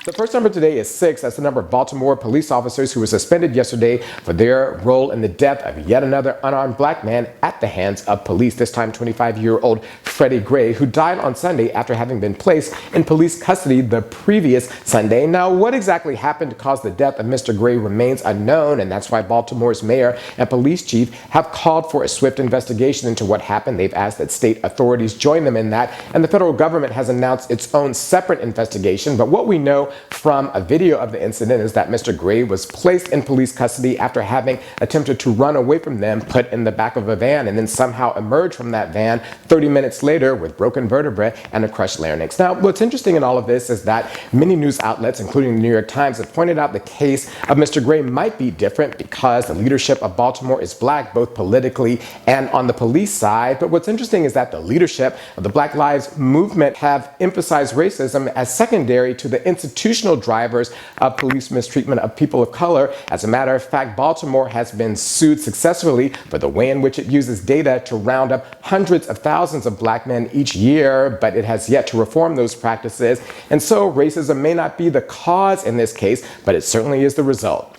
The first number today is 6. That's the number of Baltimore police officers who were suspended yesterday for their role in the death of yet another unarmed black man at the hands of police, this time 25-year-old Freddie Gray, who died on Sunday after having been placed in police custody the previous Sunday. Now, what exactly happened to cause the death of Mr. Gray remains unknown, and that's why Baltimore's mayor and police chief have called for a swift investigation into what happened. They've asked that state authorities join them in that, and the federal government has announced its own separate investigation. But what we know from a video of the incident is that Mr. Gray was placed in police custody after having attempted to run away from them, put in the back of a van, and then somehow emerged from that van 30 minutes later with broken vertebrae and a crushed larynx. Now, what's interesting in all of this is that many news outlets, including the New York Times, have pointed out the case of Mr. Gray might be different because the leadership of Baltimore is black, both politically and on the police side. But what's interesting is that the leadership of the Black Lives Movement have emphasized racism as secondary to the institutional drivers of police mistreatment of people of color. As a matter of fact, Baltimore has been sued successfully for the way in which it uses data to round up hundreds of thousands of black men each year, but it has yet to reform those practices. And so racism may not be the cause in this case, but it certainly is the result.